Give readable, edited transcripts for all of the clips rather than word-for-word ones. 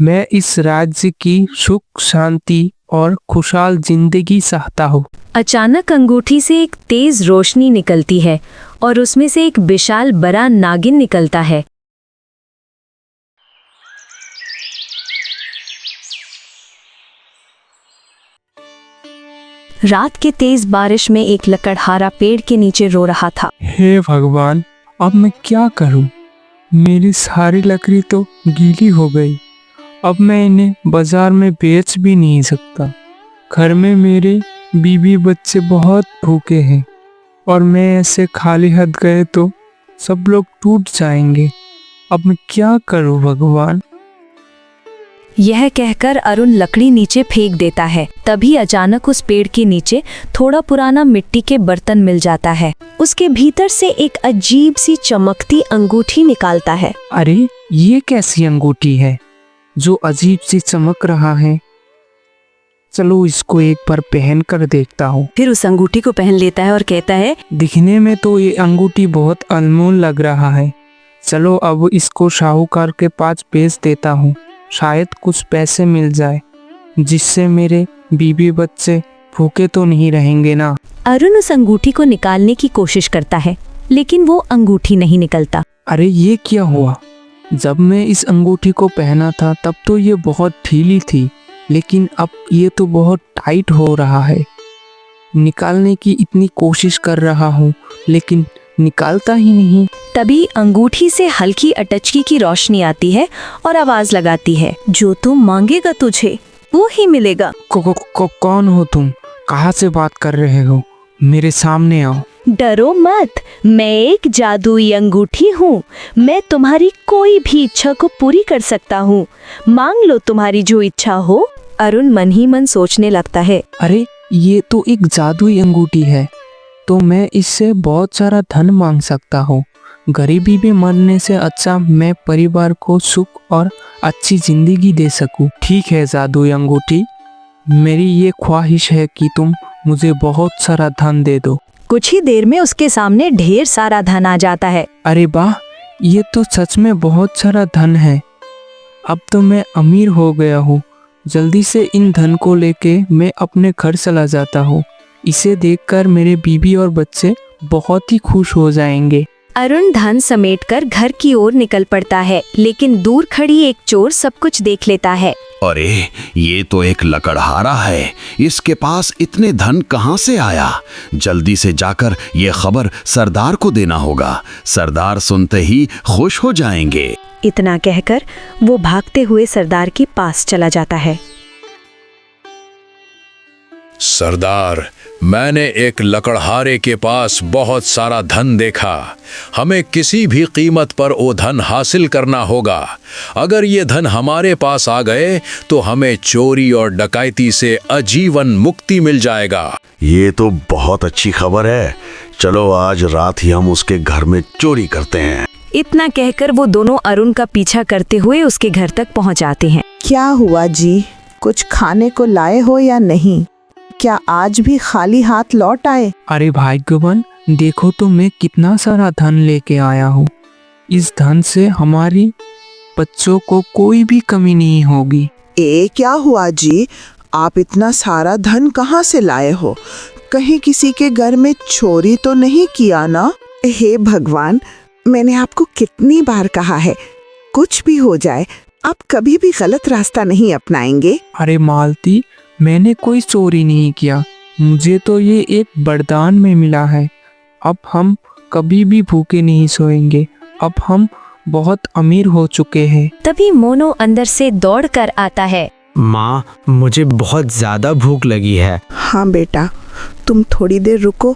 मैं इस राज्य की सुख शांति और खुशहाल जिंदगी चाहता हूँ। अचानक अंगूठी से एक तेज रोशनी निकलती है और उसमें से एक विशाल बड़ा नागिन निकलता है। रात के तेज बारिश में एक लकड़हारा पेड़ के नीचे रो रहा था। हे भगवान, अब मैं क्या करूं? मेरी सारी लकड़ी तो गीली हो गई। अब मैं इन्हें बाजार में बेच भी नहीं सकता। घर में मेरे बीवी बच्चे बहुत भूखे हैं और मैं ऐसे खाली हाथ गए तो सब लोग टूट जाएंगे। अब मैं क्या करूं भगवान? यह कहकर अरुण लकड़ी नीचे फेंक देता है। तभी अचानक उस पेड़ के नीचे थोड़ा पुराना मिट्टी के बर्तन मिल जाता है। उसके भीतर से एक अजीब सी चमकती अंगूठी निकालता है। अरे, ये कैसी अंगूठी है जो अजीब सी चमक रहा है? चलो इसको एक बार पहन कर देखता हूँ। फिर उस अंगूठी को पहन लेता है और कहता है, दिखने में तो ये अंगूठी बहुत अनमोल लग रहा है। चलो अब इसको साहूकार के पास बेच देता हूँ। शायद कुछ पैसे मिल जाए जिससे मेरे बीवी बच्चे भूखे तो नहीं रहेंगे ना। अरुण उस अंगूठी को निकालने की कोशिश करता है, लेकिन वो अंगूठी नहीं निकलता। अरे, ये क्या हुआ? जब मैं इस अंगूठी को पहना था तब तो ये बहुत ढीली थी, लेकिन अब ये तो बहुत टाइट हो रहा है। निकालने की इतनी कोशिश कर रहा हूँ लेकिन निकालता ही नहीं। तभी अंगूठी से हल्की अटचकी की रोशनी आती है और आवाज लगाती है, जो तुम मांगेगा तुझे वो ही मिलेगा। कौन हो तुम? कहाँ से बात कर रहे हो? मेरे सामने आओ। डरो मत, मैं एक जादुई अंगूठी हूँ। मैं तुम्हारी कोई भी इच्छा को पूरी कर सकता हूँ। मांग लो तुम्हारी जो इच्छा हो। अरुण मन ही मन सोचने लगता है, अरे, ये तो एक जादुई अंगूठी है, तो मैं इससे बहुत सारा धन मांग सकता हूँ। गरीबी में मरने से अच्छा मैं परिवार को सुख और अच्छी जिंदगी दे सकूं। ठीक है जादुई अंगूठी, मेरी ये ख्वाहिश है कि तुम मुझे बहुत सारा धन दे दो। कुछ ही देर में उसके सामने ढेर सारा धन आ जाता है। अरे वाह, ये तो सच में बहुत सारा धन है। अब तो मैं अमीर हो गया हूँ। जल्दी से इन धन को लेके मैं अपने घर चला जाता हूँ। इसे देखकर मेरे बीवी और बच्चे बहुत ही खुश हो जाएंगे। अरुण धन समेटकर घर की ओर निकल पड़ता है, लेकिन दूर खड़ी एक चोर सब कुछ देख लेता है। अरे, ये तो एक लकड़हारा है। इसके पास इतने धन कहाँ से आया? जल्दी से जाकर ये खबर सरदार को देना होगा। सरदार सुनते ही खुश हो जाएंगे। इतना कहकर वो भागते हुए सरदार के पास चला जाता है। सरदार, मैंने एक लकड़हारे के पास बहुत सारा धन देखा। हमें किसी भी कीमत पर वो धन हासिल करना होगा। अगर ये धन हमारे पास आ गए तो हमें चोरी और डकैती से आजीवन मुक्ति मिल जाएगा। ये तो बहुत अच्छी खबर है। चलो आज रात ही हम उसके घर में चोरी करते हैं। इतना कहकर वो दोनों अरुण का पीछा करते हुए उसके घर तक पहुंच जाते हैं। क्या हुआ जी? कुछ खाने को लाए हो या नहीं? क्या आज भी खाली हाथ लौट आए? अरे भाग्यवान, देखो तो मैं कितना सारा धन लेके आया हूँ। इस धन से हमारी बच्चों को कोई भी कमी नहीं होगी। क्या हुआ जी? आप इतना सारा धन कहाँ से लाए हो? कहीं किसी के घर में चोरी तो नहीं किया ना? हे भगवान, मैंने आपको कितनी बार कहा है, कुछ भी हो जाए आप कभी भी गलत रास्ता नहीं अपनाएंगे। अरे मालती, मैंने कोई चोरी नहीं किया। मुझे तो ये एक वरदान में मिला है। अब हम कभी भी भूखे नहीं सोएंगे। अब हम बहुत अमीर हो चुके हैं। तभी मोनू अंदर से दौड़ कर आता है। माँ, मुझे बहुत ज्यादा भूख लगी है। हाँ बेटा, तुम थोड़ी देर रुको,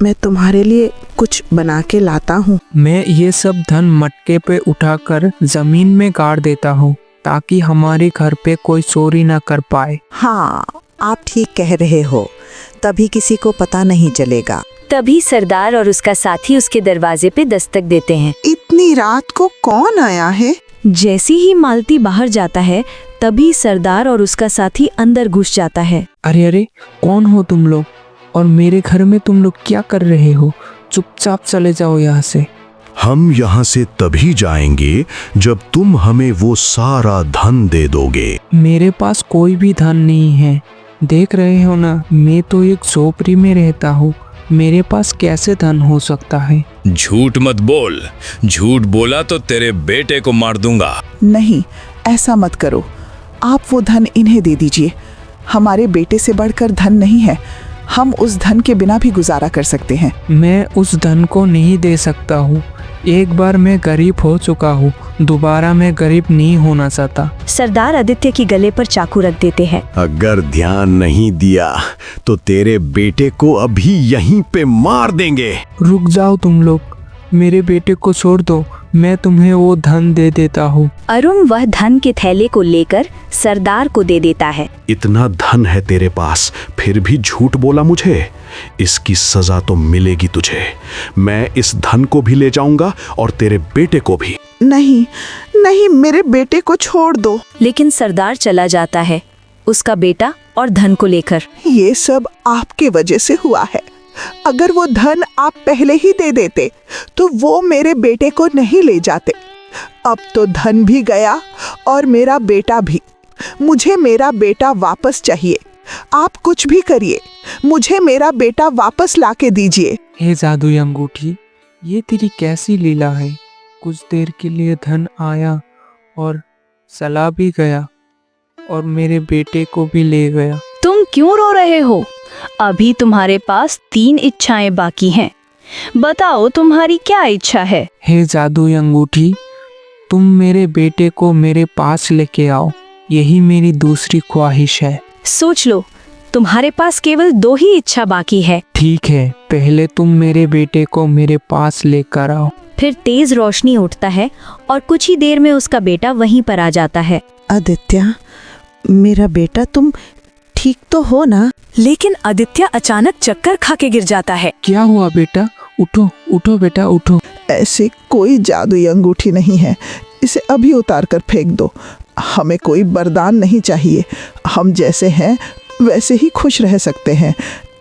मैं तुम्हारे लिए कुछ बना के लाता हूँ। मैं ये सब धन मटके पे उठाकर जमीन में गाड़ देता हूँ ताकि हमारे घर पे कोई चोरी ना कर पाए। हाँ, आप ठीक कह रहे हो, तभी किसी को पता नहीं चलेगा। तभी सरदार और उसका साथी उसके दरवाजे पे दस्तक देते हैं। इतनी रात को कौन आया है? जैसी ही मालती बाहर जाता है तभी सरदार और उसका साथी अंदर घुस जाता है। अरे अरे, कौन हो तुम लोग और मेरे घर में तुम लोग क्या कर रहे हो? चुपचाप चले जाओ यहाँ से। हम यहाँ से तभी जाएंगे जब तुम हमें वो सारा धन दे दोगे। मेरे पास कोई भी धन नहीं है। देख रहे हो ना, मैं तो एक झोपड़ी में रहता हूँ। मेरे पास कैसे धन हो सकता है? झूठ मत बोल। झूठ बोला तो तेरे बेटे को मार दूंगा। नहीं, ऐसा मत करो। आप वो धन इन्हें दे दीजिए। हमारे बेटे से बढ़कर धन नहीं है। हम उस धन के बिना भी गुजारा कर सकते हैं। मैं उस धन को नहीं दे सकता हूँ। एक बार मैं गरीब हो चुका हूँ, दोबारा मैं गरीब नहीं होना चाहता। सरदार आदित्य की गले पर चाकू रख देते हैं। अगर ध्यान नहीं दिया तो तेरे बेटे को अभी यहीं पे मार देंगे। रुक जाओ तुम लोग, मेरे बेटे को छोड़ दो, मैं तुम्हें वो धन दे देता हूँ। अरुण वह धन के थैले को लेकर सरदार को दे देता है। इतना धन है तेरे पास, फिर भी झूठ बोला मुझे। इसकी सजा तो मिलेगी तुझे। मैं इस धन को भी ले जाऊंगा और तेरे बेटे को भी। नहीं नहीं, मेरे बेटे को छोड़ दो। लेकिन सरदार चला जाता है, उसका बेटा और धन को लेकर। ये सब आपके वजह से हुआ है। अगर वो धन आप पहले ही दे देते तो वो मेरे बेटे को नहीं ले जाते। अब तो धन भी गया और मेरा बेटा भी। मुझे मेरा बेटा वापस चाहिए। आप कुछ भी करिए, मुझे मेरा बेटा वापस लाके दीजिए। हे जादुई अंगूठी, ये तेरी कैसी लीला है? कुछ देर के लिए धन आया और चला भी गया और मेरे बेटे को भी ले गया। तुम क्यों रो रहे हो? अभी तुम्हारे पास 3 इच्छाएं बाकी हैं। बताओ तुम्हारी क्या इच्छा है? हे जादुई अंगूठी, तुम मेरे बेटे को मेरे पास लेके आओ, यही मेरी दूसरी ख्वाहिश है। सोच लो, तुम्हारे पास केवल 2 ही इच्छा बाकी है। ठीक है, पहले तुम मेरे बेटे को मेरे पास लेकर आओ। फिर तेज रोशनी उठता है और कुछ ही देर में उसका बेटा वहीं पर आ जाता है। आदित्य, मेरा बेटा, तुम ठीक तो हो ना? लेकिन आदित्य अचानक चक्कर खा के गिर जाता है। क्या हुआ बेटा? उठो उठो बेटा उठो। ऐसी कोई जादुई अंगूठी नहीं है, इसे अभी उतार कर फेंक दो। हमें कोई वरदान नहीं चाहिए। हम जैसे हैं वैसे ही खुश रह सकते हैं।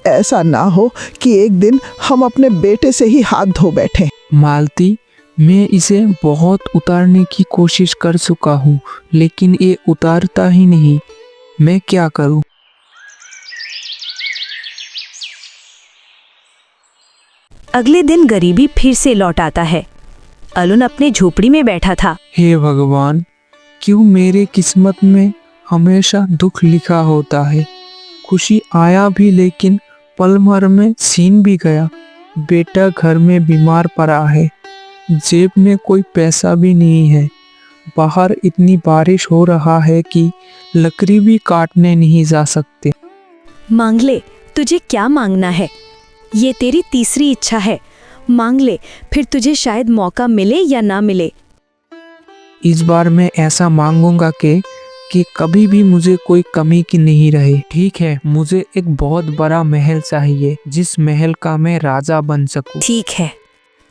ऐसा ना हो कि एक दिन हम अपने बेटे से ही हाथ धो बैठे। मालती, मैं इसे बहुत उतारने की कोशिश कर चुका हूँ, लेकिन ये उतारता ही नहीं। मैं क्या करूँ? अगले दिन गरीबी फिर से लौट आता है। अरुण अपने झोपड़ी में बैठा था। हे भगवान, क्यों मेरे किस्मत में हमेशा दुख लिखा होता है? खुशी आया भी लेकिन पल भर में छीन भी गया। बेटा घर में बीमार पड़ा है, जेब में कोई पैसा भी नहीं है। बाहर इतनी बारिश हो रहा है कि लकड़ी भी काटने नहीं जा सकते। मांग ले, तुझे क्या मांगना है? ये तेरी तीसरी इच्छा है। मांग ले, फिर तुझे शायद मौका मिले या ना मिले। इस बार मैं ऐसा मांगूंगा कि कभी भी मुझे कोई कमी की नहीं रहे। ठीक है, मुझे एक बहुत बड़ा महल चाहिए, जिस महल का मैं राजा बन सकूं। ठीक है,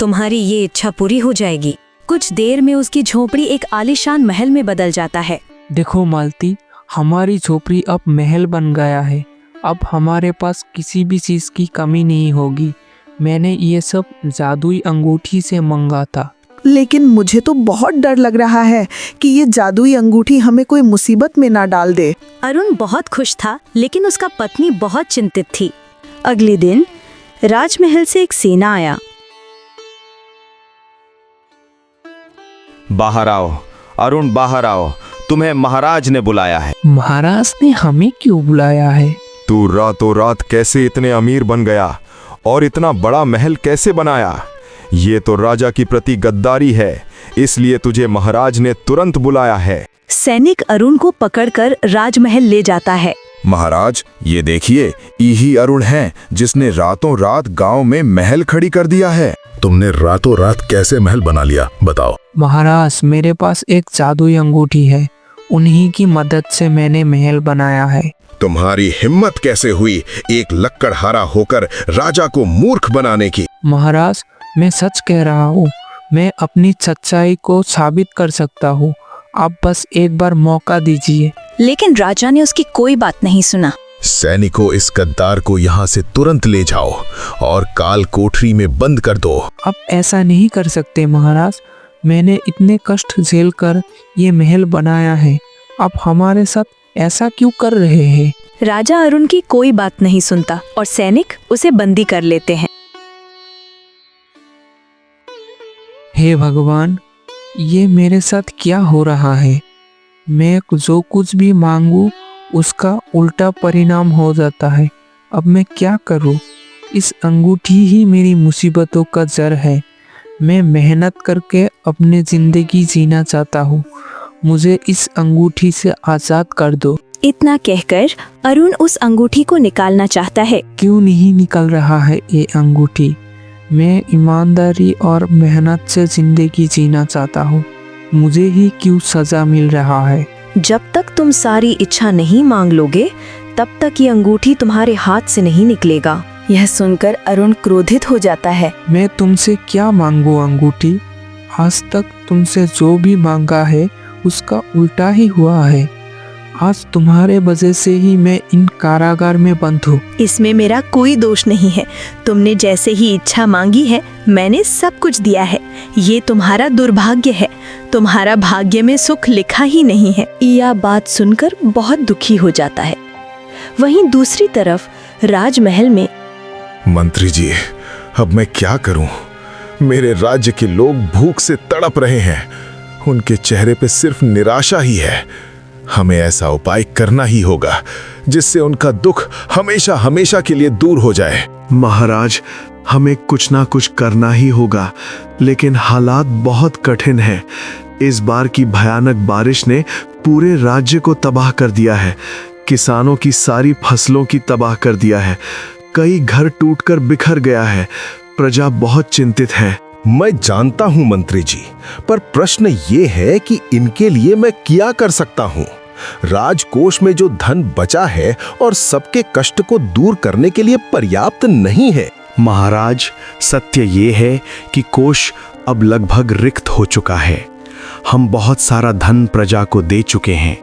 तुम्हारी ये इच्छा पूरी हो जाएगी। कुछ देर में उसकी झोपड़ी एक आलीशान महल में बदल जाता है। देखो मालती, हमारी झोपड़ी अब महल बन गया है। अब हमारे पास किसी भी चीज की कमी नहीं होगी। मैंने ये सब जादुई अंगूठी से मंगा था। लेकिन मुझे तो बहुत डर लग रहा है कि ये जादुई अंगूठी हमें कोई मुसीबत में ना डाल दे। अरुण बहुत खुश था, लेकिन उसका पत्नी बहुत चिंतित थी। अगले दिन राजमहल से एक सेना आया। बाहर आओ अरुण, बाहर आओ, तुम्हें महाराज ने बुलाया है। महाराज ने हमें क्यों बुलाया है? तू रातों रात कैसे इतने अमीर बन गया और इतना बड़ा महल कैसे बनाया? ये तो राजा की प्रति गद्दारी है, इसलिए तुझे महाराज ने तुरंत बुलाया है। सैनिक अरुण को पकड़कर राजमहल ले जाता है। महाराज, ये देखिए, यही अरुण है जिसने रातों रात गांव में महल खड़ी कर दिया है। तुमने रातों रात कैसे महल बना लिया, बताओ। महाराज, मेरे पास एक जादुई अंगूठी है, उन्हीं की मदद से मैंने महल बनाया है। तुम्हारी हिम्मत कैसे हुई एक लकड़हारा होकर राजा को मूर्ख बनाने की? महाराज, मैं सच कह रहा हूँ। मैं अपनी सच्चाई को साबित कर सकता हूँ। आप बस एक बार मौका दीजिए। लेकिन राजा ने उसकी कोई बात नहीं सुना। सैनिकों, इस गद्दार को यहाँ से तुरंत ले जाओ और काल कोठरी में बंद कर दो। अब ऐसा नहीं कर सकते महाराज, मैंने इतने कष्ट झेल कर ये महल बनाया है, आप हमारे साथ ऐसा क्यों कर रहे हैं? राजा अरुण की कोई बात नहीं सुनता और सैनिक उसे बंदी कर लेते हैं। हे भगवान, ये मेरे साथ क्या हो रहा है? मैं जो कुछ भी मांगू उसका उल्टा परिणाम हो जाता है। अब मैं क्या करूं? इस अंगूठी ही मेरी मुसीबतों का जड़ है। मैं मेहनत करके अपनी जिंदगी जीना चाहता हूँ, मुझे इस अंगूठी से आज़ाद कर दो। इतना कहकर अरुण उस अंगूठी को निकालना चाहता है। क्यों नहीं निकल रहा है ये अंगूठी? मैं ईमानदारी और मेहनत से जिंदगी जीना चाहता हूँ, मुझे ही क्यों सजा मिल रहा है? जब तक तुम सारी इच्छा नहीं मांग लोगे तब तक ये अंगूठी तुम्हारे हाथ से नहीं निकलेगा। यह सुनकर अरुण क्रोधित हो जाता है। मैं तुमसे क्या मांगू अंगूठी? आज तक तुमसे जो भी मांगा है उसका उल्टा ही हुआ है। आज तुम्हारे वजह से ही मैं इन कारागार में बंद हूँ। इसमें मेरा कोई दोष नहीं है। तुमने जैसे ही इच्छा मांगी है मैंने सब कुछ दिया है। ये तुम्हारा दुर्भाग्य है, तुम्हारा भाग्य में सुख लिखा ही नहीं है। यह बात सुनकर बहुत दुखी हो जाता है। वहीं दूसरी तरफ राजमहल में मंत्री जी, अब मैं क्या करूं? मेरे राज्य के लोग भूख से तड़प रहे हैं, उनके चेहरे पे सिर्फ निराशा ही है। हमें ऐसा उपाय करना ही होगा जिससे उनका दुख हमेशा हमेशा के लिए दूर हो जाए। महाराज, हमें कुछ ना कुछ करना ही होगा, लेकिन हालात बहुत कठिन हैं। इस बार की भयानक बारिश ने पूरे राज्य को तबाह कर दिया है, किसानों की सारी फसलों की तबाह कर दिया है, कई घर टूटकर बिखर गया है, प्रजा बहुत चिंतित है। मैं जानता हूं मंत्री जी, पर प्रश्न ये है कि इनके लिए मैं क्या कर सकता हूं? राजकोष में जो धन बचा है और सबके कष्ट को दूर करने के लिए पर्याप्त नहीं है। महाराज, सत्य ये है कि कोष अब लगभग रिक्त हो चुका है। हम बहुत सारा धन प्रजा को दे चुके हैं,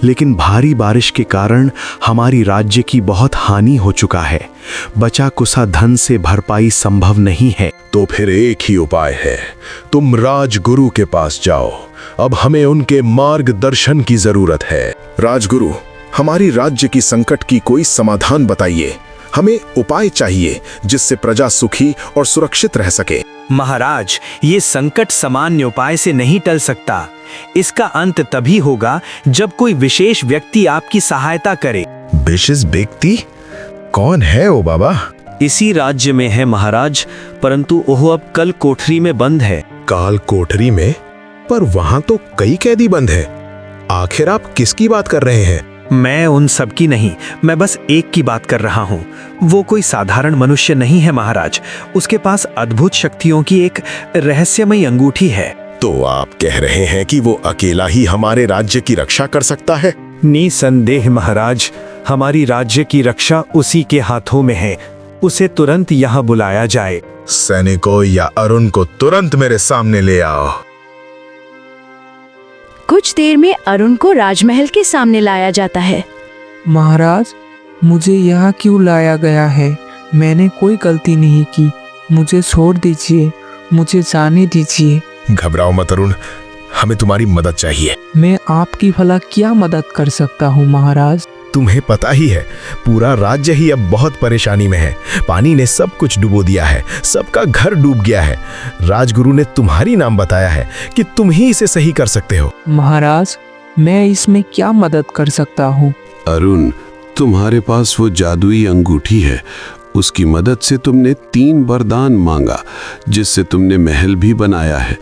लेकिन भारी बारिश के कारण हमारी राज्य की बहुत हानि हो चुका है। बचा कुसा धन से भरपाई संभव नहीं है। तो फिर एक ही उपाय है, तुम राजगुरु के पास जाओ। अब हमें उनके मार्गदर्शन की जरूरत है। राजगुरु, हमारी राज्य की संकट की कोई समाधान बताइए। हमें उपाय चाहिए जिससे प्रजा सुखी और सुरक्षित रह सके। महाराज, ये संकट सामान्य उपाय से नहीं टल सकता। इसका अंत तभी होगा जब कोई विशेष व्यक्ति आपकी सहायता करे। विशेष व्यक्ति? कौन है वो बाबा? इसी राज्य में है महाराज, परंतु वह अब कल कोठरी में बंद है। काल कोठरी में? पर वहां तो कई कैदी बंद है। आखिर आप किसकी बात कर रहे हैं? मैं उन सब की नहीं, मैं बस एक की बात कर रहा हूँ। वो कोई साधारण मनुष्य नहीं है महाराज, उसके पास अद्भुत शक्तियों की एक रहस्यमयी अंगूठी है। तो आप कह रहे हैं कि वो अकेला ही हमारे राज्य की रक्षा कर सकता है? निसंदेह महाराज, हमारी राज्य की रक्षा उसी के हाथों में है। उसे तुरंत यहाँ बुलाया जाए। सैनिकों, या अरुण को तुरंत मेरे सामने ले आओ। कुछ देर में अरुण को राजमहल के सामने लाया जाता है। महाराज, मुझे यहाँ क्यों लाया गया है? मैंने कोई गलती नहीं की, मुझे छोड़ दीजिए, मुझे जाने दीजिए। घबराओ मत अरुण, हमें तुम्हारी मदद चाहिए। मैं आपकी भला क्या मदद कर सकता हूँ महाराज? तुम्हें पता ही है, पूरा राज्य ही अब बहुत परेशानी में है। पानी ने सब कुछ डुबो दिया है, सबका घर डूब गया है। राजगुरु ने तुम्हारी नाम बताया है कि तुम ही इसे सही कर सकते हो। महाराज, मैं इसमें क्या मदद कर सकता हूँ? अरुण, तुम्हारे पास वो जादुई अंगूठी है, उसकी मदद से तुमने 3 वरदान मांगा, जिससे तुमने महल भी बनाया है।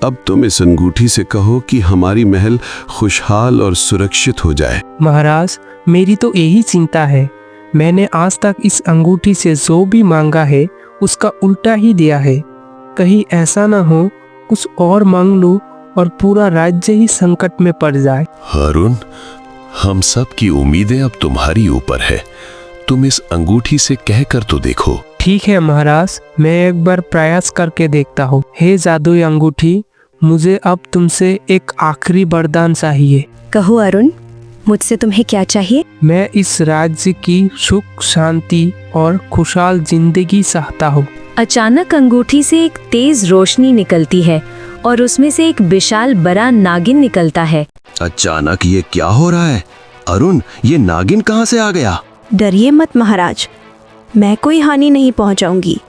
अब तुम इस अंगूठी से कहो कि हमारी महल खुशहाल और सुरक्षित हो जाए। महाराज, मेरी तो यही चिंता है। मैंने आज तक इस अंगूठी से जो भी मांगा है उसका उल्टा ही दिया है। कहीं ऐसा ना हो कुछ और मांग लूं और पूरा राज्य ही संकट में पड़ जाए। अरुण, हम सब की उम्मीदें अब तुम्हारी ऊपर है। तुम इस अंगूठी से कहकर तो देखो। ठीक है महाराज, मैं एक बार प्रयास करके देखता हूँ। हे जादुई अंगूठी, मुझे अब तुमसे एक आखिरी वरदान चाहिए। कहो अरुण। मुझसे तुम्हें क्या चाहिए? मैं इस राज्य की सुख शांति और खुशहाल जिंदगी चाहता हूँ। अचानक अंगूठी से एक तेज रोशनी निकलती है और उसमें से एक विशाल बड़ा नागिन निकलता है। अचानक ये क्या हो रहा है? अरुण, ये नागिन कहाँ से आ गया? डरिए मत महाराज, मैं कोई हानि नहीं पहुंचाऊंगी।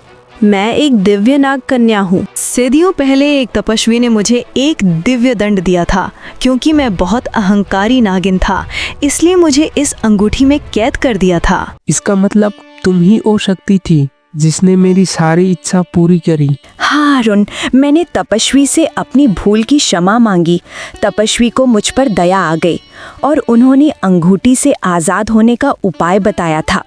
मैं एक दिव्य नाग कन्या हूँ। सदियों पहले एक तपस्वी ने मुझे एक दिव्य दंड दिया था, क्योंकि मैं बहुत अहंकारी नागिन था, इसलिए मुझे इस अंगूठी में कैद कर दिया था। इसका मतलब तुम ही वो शक्ति थी जिसने मेरी सारी इच्छा पूरी करी। हाँ अरुण, मैंने तपस्वी से अपनी भूल की क्षमा मांगी। तपस्वी को मुझ पर दया आ गई और उन्होंने अंगूठी से आज़ाद होने का उपाय बताया था।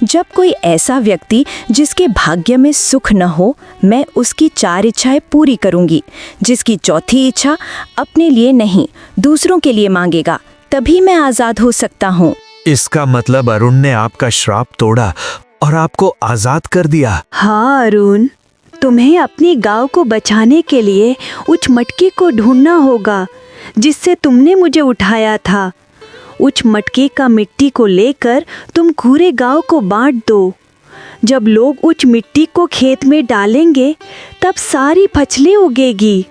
जब कोई ऐसा व्यक्ति जिसके भाग्य में सुख न हो, मैं उसकी 4 इच्छाएं पूरी करूंगी। जिसकी चौथी इच्छा अपने लिए नहीं दूसरों के लिए मांगेगा, तभी मैं आज़ाद हो सकता हूँ। इसका मतलब अरुण ने आपका श्राप तोड़ा और आपको आजाद कर दिया। हाँ अरुण, तुम्हें अपनी गांव को बचाने के लिए उस मटके को ढूंढना होगा जिससे तुमने मुझे उठाया था। उस मटके का मिट्टी को लेकर तुम पूरे गांव को बांट दो। जब लोग उस मिट्टी को खेत में डालेंगे तब सारी फसलें उगेगी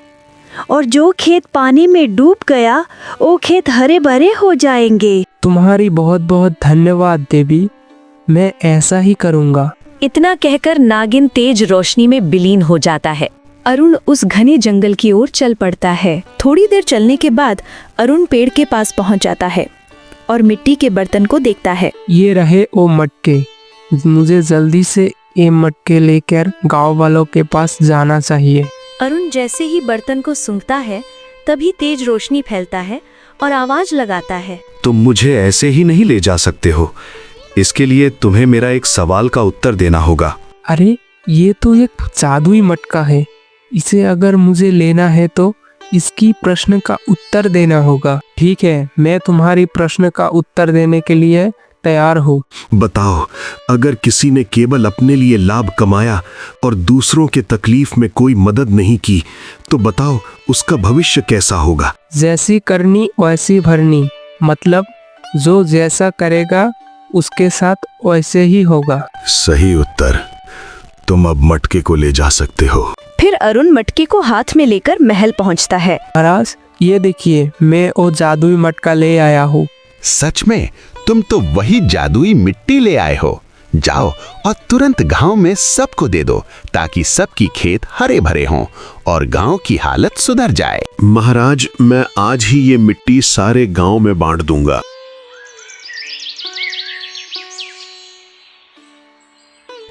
और जो खेत पानी में डूब गया वो खेत हरे भरे हो जाएंगे। तुम्हारी बहुत बहुत धन्यवाद देवी, मैं ऐसा ही करूँगा। इतना कहकर नागिन तेज रोशनी में विलीन हो जाता है। अरुण उस घने जंगल की ओर चल पड़ता है। थोड़ी देर चलने के बाद अरुण पेड़ के पास पहुंच जाता है और मिट्टी के बर्तन को देखता है। ये रहे वो मटके, मुझे जल्दी से ये मटके लेकर गांव वालों के पास जाना चाहिए। अरुण जैसे ही बर्तन को सूंघता है तभी तेज रोशनी फैलता है और आवाज लगाता है, तुम मुझे ऐसे ही नहीं ले जा सकते हो। इसके लिए तुम्हें मेरा एक सवाल का उत्तर देना होगा। अरे ये तो एक जादुई मटका है, इसे अगर मुझे लेना है तो इसकी प्रश्न का उत्तर देना होगा। ठीक है, मैं तुम्हारी प्रश्न का उत्तर देने के लिए तैयार हूँ। बताओ, अगर किसी ने केवल अपने लिए लाभ कमाया और दूसरों के तकलीफ में कोई मदद नहीं की, तो बताओ उसका भविष्य कैसा होगा? जैसी करनी वैसी भरनी, मतलब जो जैसा करेगा उसके साथ वैसे ही होगा। सही उत्तर। तुम अब मटके को ले जा सकते हो। फिर अरुण मटके को हाथ में लेकर महल पहुंचता है। महाराज ये देखिए, मैं वो जादुई मटका ले आया हूँ। सच में? तुम तो वही जादुई मिट्टी ले आए हो। जाओ और तुरंत गांव में सबको दे दो ताकि सबकी खेत हरे भरे हों और गांव की हालत सुधर जाए। महाराज, मैं आज ही ये मिट्टी सारे गांव में बांट दूंगा।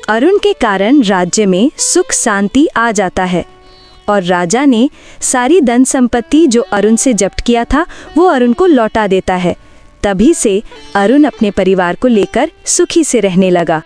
अरुण के कारण राज्य में सुख शांति आ जाता है और राजा ने सारी धन संपत्ति जो अरुण से जब्त किया था वो अरुण को लौटा देता है। तभी से अरुण अपने परिवार को लेकर सुखी से रहने लगा।